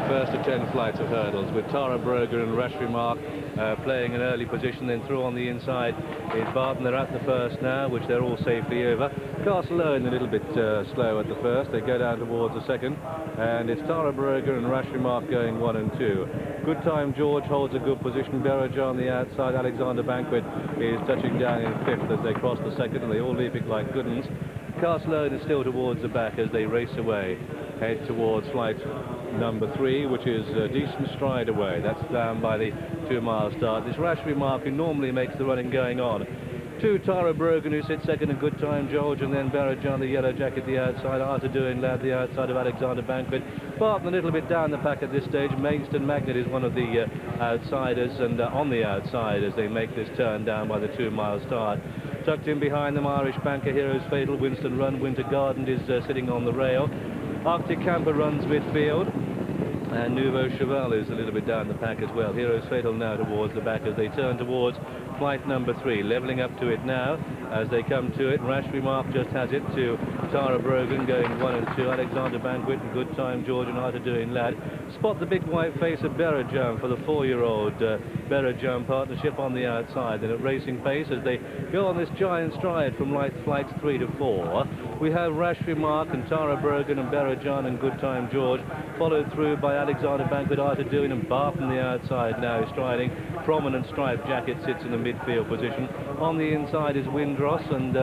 first of 10 flights of hurdles, with Tara Brogan and Rash Remark playing an early position. Then through on the inside is Barton. They're at the first now, which they're all safely over. Artadoin a little bit slow at the first. They go down towards the second, and it's Tara Brogan and Rash Remark going 1 and 2. Good Time George holds a good position. Berger on the outside. Alexander Banquet is touching down in fifth as they cross the second, and they all leap it like good uns. Artadoin is still towards the back as they race away, head towards flight number 3, which is a decent stride away. That's down by the 2-mile start. This Rash Remark, who normally makes the running going on. 2, Tara Brogan, who sits second, and Good Time George, and then Barton, the yellow jacket, the outside. Artadoin Lad, the outside of Alexander Banquet. Barton a little bit down the pack at this stage. Winston Magnet is one of the outsiders, and on the outside as they make this turn down by the 2-mile start. Tucked in behind them, Irish Banker, Heroes Fatal, Winston Run, Winter Garden is sitting on the rail. Arctic Camper runs midfield, and Nouveau Cheval is a little bit down the pack as well. Heroes Fatal now towards the back as they turn towards flight number 3, levelling up to it now as they come to it. Rash Remark just has it to Tara Brogan going 1 and 2. Alexander Banquet and Good Time George and Artadoin Lad. Spot the big white face of Barton for the 4-year-old Barton partnership on the outside. Then at racing pace as they go on this giant stride from flights 3 to 4. We have Rash Remark and Tara Brogan and Barton and Good Time George, followed through by Alexander Banquet, Artadoin and Barton the outside now striding. Prominent striped jacket sits in the midfield position. On the inside is Windross, and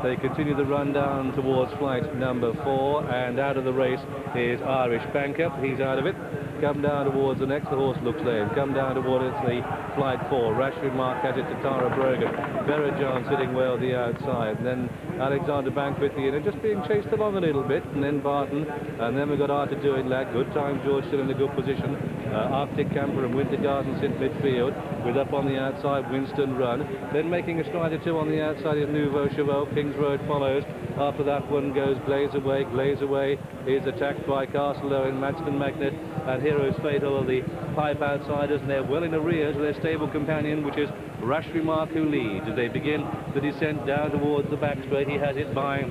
they continue the run down towards flight number 4, and out of the race is Irish Banker. He's out of it. Come down towards the next. The horse looks lame. Come down towards the flight 4. Rash Remark has it to Tara Brogan. Barton sitting well the outside. And then Alexander Banquet the inner, just being chased along a little bit. And then Barton. And then we've got Artadoin Lad. Good Time George still in a good position. Arctic Camper and Winter Garden sit midfield. With up on the outside Winston Run. Then making a stride or 2 on the outside is Nouveau Cheval. King's Road follows. After that one goes Blaze Away. Blaze Away is attacked by Artadoin, Winston Magnet, and Heroes Fatal are the pipe outsiders, and they're well in arrears with their stable companion, which is Rash Remark, who leads as they begin the descent down towards the back straight. He has it by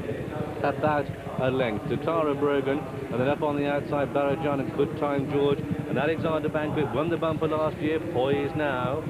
about a length to Tara Brogan, and then up on the outside Barton and Good Time George, and Alexander Banquet won the bumper last year, poised now.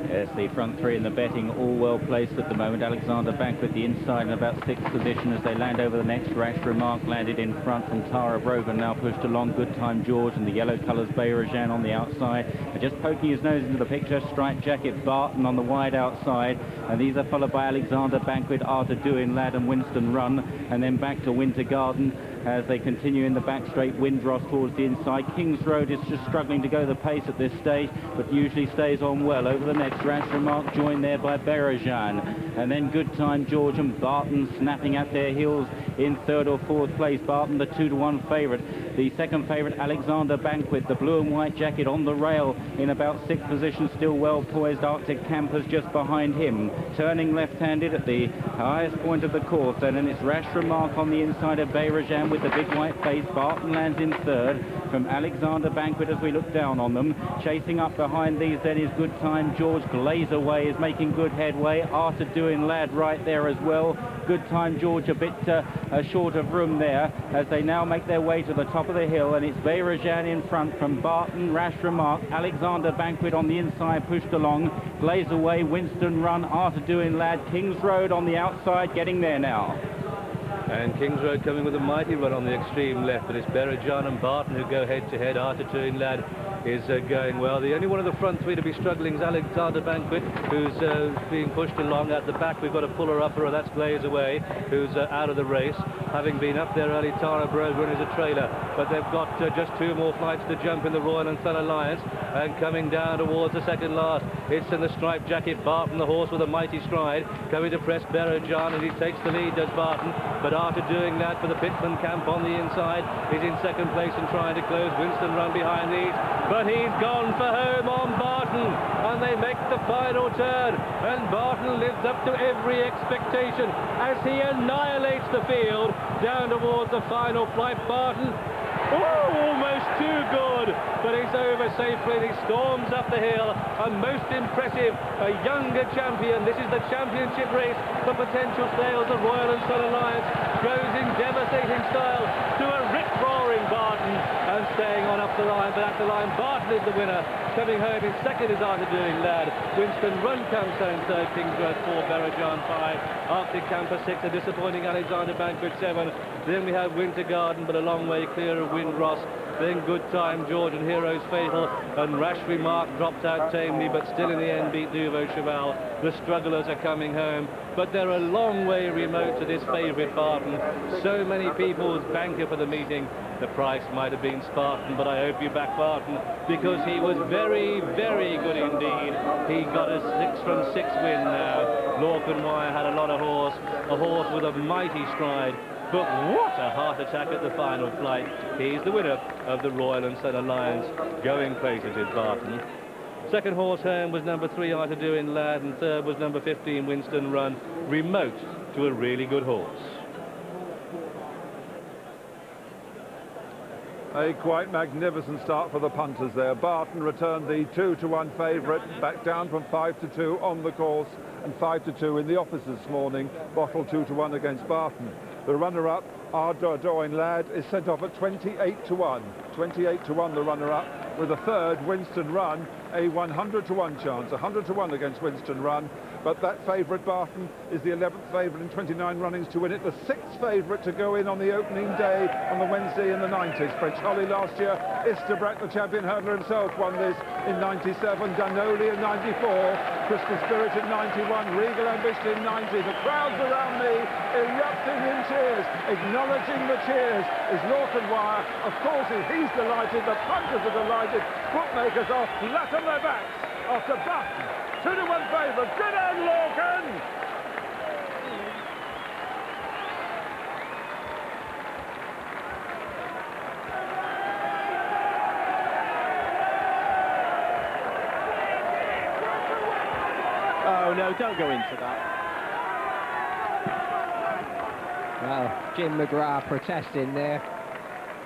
Yes, the front 3 in the betting all well placed at the moment. Alexander Banquet the inside in about 6th position as they land over the next. Rash Remark landed in front from Tara Brogan, now pushed along Good Time George, and the yellow colours Bayrajan on the outside. Just poking his nose into the picture, striped jacket Barton on the wide outside, and these are followed by Alexander Banquet, Artadoin Lad and Winston Run, and then back to Winter Garden as they continue in the back straight. Windross towards the inside. King's Road is just struggling to go the pace at this stage, but usually stays on well over the next. Rash Remark joined there by Bayrajan, and then Good Time George and Barton snapping at their heels in 3rd or 4th place. Barton the 2-to-1 favourite. The second favourite Alexander Banquet, the blue and white jacket on the rail in about 6th position, still well poised. Arctic Campers just behind him, turning left-handed at the highest point of the course. And then it's Rash Remark on the inside of Bayrajan with the big white face. Barton lands in 3rd from Alexander Banquet as we look down on them. Chasing up behind these then is Good Time George. Blaze Away is making good headway. Artadoin Lad right there as well. Good Time George a bit short of room there as they now make their way to the top of the hill, and it's Bayrajan in front from Barton, Rash Remark, Alexander Banquet on the inside pushed along, Blaze Away, Winston Run, Artadoin Lad, King's Road on the outside getting there now. And King's Road coming with a mighty run on the extreme left, but it's Barton and Barton who go head-to-head. Artadoin Lad is going well. The only one of the front 3 to be struggling is Alexander Banquet, who's being pushed along. At the back we've got a puller-upper, that's Blaze Away, who's out of the race. Having been up there early, Tara Brogan is a trailer, but they've got just 2 more flights to jump in the Royal and Fell Alliance, and coming down towards the second last, it's in the striped jacket Barton, the horse with a mighty stride, coming to press Barton, and he takes the lead, does Barton, but after doing that for the Pitman camp on the inside, he's in 2nd place and trying to close. Winston Run behind these, but he's gone for home on Barton, and they make the final turn, and Barton lives up to every expectation as he annihilates the field down towards the final flight. Barton, almost too good, but he's over safely and he storms up the hill. A most impressive, a younger champion. This is the championship race for potential sales. The Royal and Sun Alliance goes in devastating style to a rip-roaring Barton and staying on up the line, but at the line Barton is the winner. Coming home in second is Artadoin Lad. Winston Run comes home third, Kingsworth 4, Barajan 5, Arctic Camper 6, a disappointing Alexander Banquet 7. Then we have Winter Garden, but a long way clear of Windross. Then Good Time George and Heroes Fatal, and Rash Remark dropped out tamely, but still in the end beat Nouveau Cheval. The strugglers are coming home, but they're a long way remote to this favourite Barton. So many people's banker for the meeting. The price might have been Spartan, but I hope you back Barton, because he was very, very good indeed. He got a 6 from 6 win now. Lorcan had a lot of horse, a horse with a mighty stride. But what a heart attack at the final flight. He's the winner of the Royal and Sun Alliance. Going places is Barton. Second horse home was number 3, Artadoin Lad, and third was number 15, Winston Run. Remote to a really good horse. A quite magnificent start for the punters there. Barton returned the 2-to-1 favourite, back down from 5-2 on the course, and 5-2 in the office this morning. Bottle 2-to-1 against Barton. The runner-up, Artadoin Lad, is sent off at 28-to-1. 28-to-1 the runner-up, with a third, Winston Run, a 100-to-1 chance. 100-to-1 against Winston Run. But that favourite, Barton, is the 11th favourite in 29 runnings to win it. The 6th favourite to go in on the opening day on the Wednesday in the 90s. French Holly last year. Isterbrak, the champion hurdler himself, won this in 97. Danoli in 94. Crystal Spirit in 91. Regal Ambition in 90. The crowds around me erupting in cheers. Acknowledging the cheers is Lorcan Wire. Of course, he's delighted. The punters are delighted. Bookmakers are flat on their backs after Barton. 2-to-1 favourite. Good on Lorcan! Oh no, don't go into that. Well, Jim McGrath protesting there.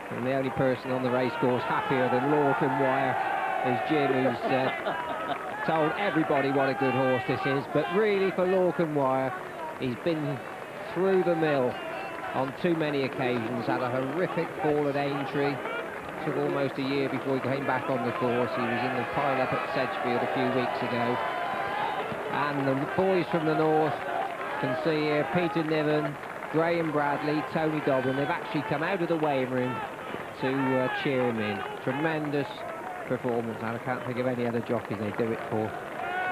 And the only person on the racecourse happier than Lorcan Wire is Jim, who's told everybody what a good horse this is. But really, for Lorcan Wire, he's been through the mill on too many occasions. Had a horrific fall at Aintree. Took almost a year before he came back on the course. He was in the pile-up at Sedgefield a few weeks ago. And the boys from the north can see here Peter Niven, Graham Bradley, Tony Dobbin. They've actually come out of the weighing room to cheer him in. Tremendous performance, and I can't think of any other jockeys they do it for.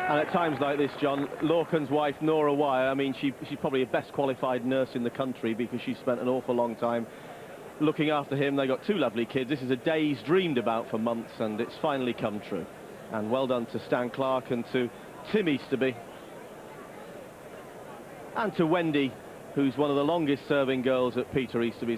And at times like this, John, Lorcan's wife, Nora Wire, I mean, she's probably the best qualified nurse in the country, because she spent an awful long time looking after him. They got 2 lovely kids. This is a day he's dreamed about for months, and it's finally come true. And well done to Stan Clark and to Tim Easterby. And to Wendy, who's one of the longest serving girls at Peter Easterby's.